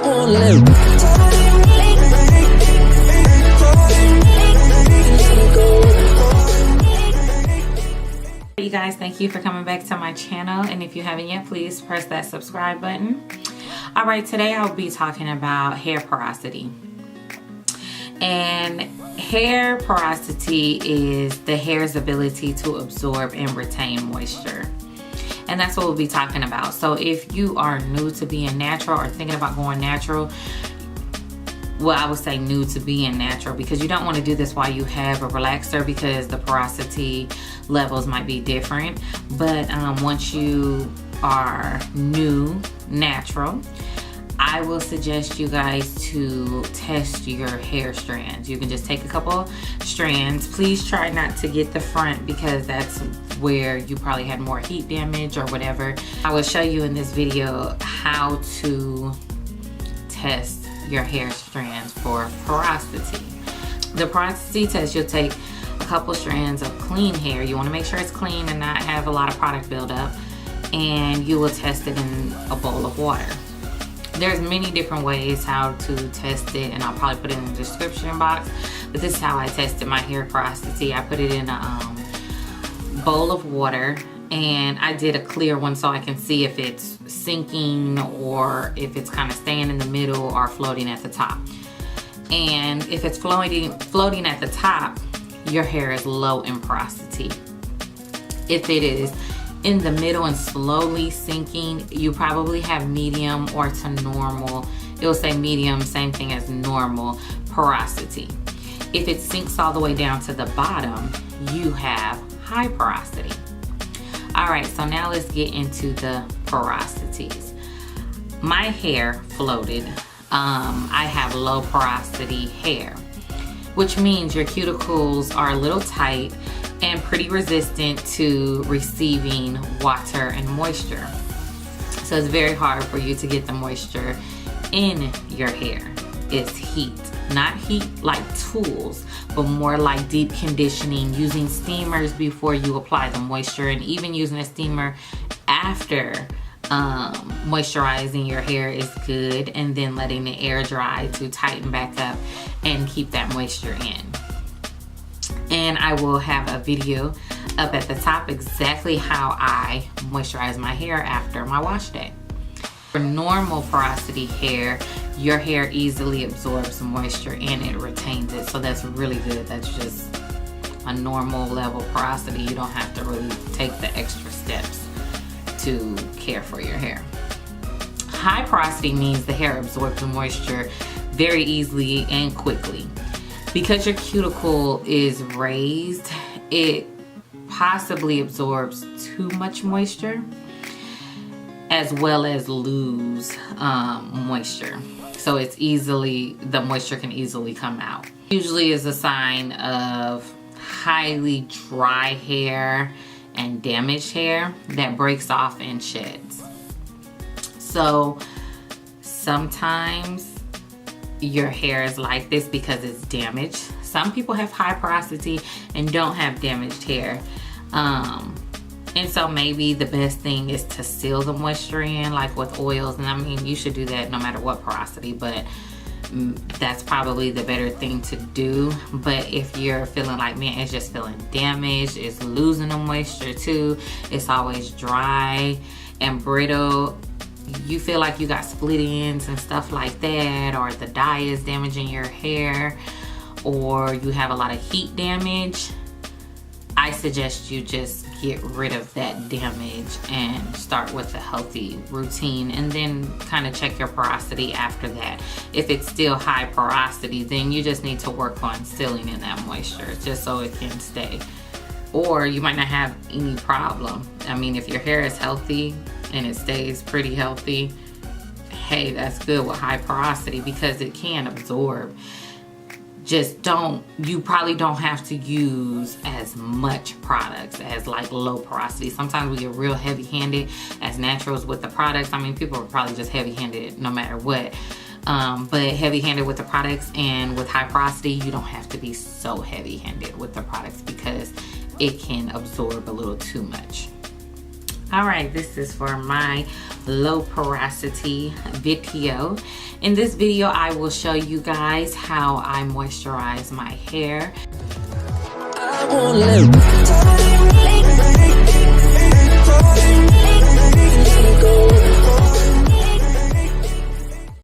You guys, thank you for coming back to my channel, and if you haven't yet, please press that subscribe button. All right, today I'll be talking about hair porosity. And hair porosity is the hair's ability to absorb and retain moisture. And that's what we'll be talking about. So if you are new to being natural or thinking about going natural, well, I would say new to being natural, because you don't want to do this while you have a relaxer, because the porosity levels might be different. But once you are new natural, I will suggest you guys to test your hair strands. You can just take a couple strands. Please try not to get the front, because that's where you probably had more heat damage or whatever. I will show you in this video how to test your hair strands for porosity. The porosity test, you'll take a couple strands of clean hair. You want to make sure it's clean and not have a lot of product buildup, and you will test it in a bowl of water. There's many different ways how to test it, and I'll probably put it in the description box, but this is how I tested my hair porosity. I put it in a bowl of water, and I did a clear one so I can see if it's sinking or if it's kind of staying in the middle or floating at the top. And if it's floating at the top, your hair is low in porosity. If it is in the middle and slowly sinking, you probably have medium or to normal. It'll say medium, same thing as normal porosity. If it sinks all the way down to the bottom, you have high porosity. All right, so now let's get into the porosities. My hair floated. I have low porosity hair, which means your cuticles are a little tight and pretty resistant to receiving water and moisture. So it's very hard for you to get the moisture in your hair. It's heat, not heat like tools, but more like deep conditioning, using steamers before you apply the moisture, and even using a steamer after moisturizing your hair is good, and then letting the air dry to tighten back up and keep that moisture in. And I will have a video up at the top exactly how I moisturize my hair after my wash day. For normal porosity hair, your hair easily absorbs moisture and it retains it, so that's really good. That's just a normal level porosity. You don't have to really take the extra steps to care for your hair. High porosity means the hair absorbs the moisture very easily and quickly. Because your cuticle is raised, it possibly absorbs too much moisture, as well as lose moisture. So it's the moisture can easily come out. Usually is a sign of highly dry hair and damaged hair that breaks off and sheds. So sometimes your hair is like this because it's damaged. Some people have high porosity and don't have damaged hair. And so maybe the best thing is to seal the moisture in, like with oils. And I mean, you should do that no matter what porosity, but that's probably the better thing to do. But if you're feeling like, man, it's just feeling damaged, it's losing the moisture too, it's always dry and brittle, you feel like you got split ends and stuff like that, or the dye is damaging your hair, or you have a lot of heat damage, I suggest you just get rid of that damage and start with a healthy routine, and then kind of check your porosity after that. If it's still high porosity, then you just need to work on sealing in that moisture just so it can stay. Or you might not have any problem. I mean, if your hair is healthy and it stays pretty healthy, hey, that's good with high porosity because it can absorb. Just you probably don't have to use as much products as like low porosity. Sometimes we get real heavy-handed as naturals with the products. I mean, people are probably just heavy-handed no matter what. But heavy-handed with the products, and with high porosity, you don't have to be so heavy-handed with the products because it can absorb a little too much. All right, this is for my low porosity video. In this video, I will show you guys how I moisturize my hair. I won't let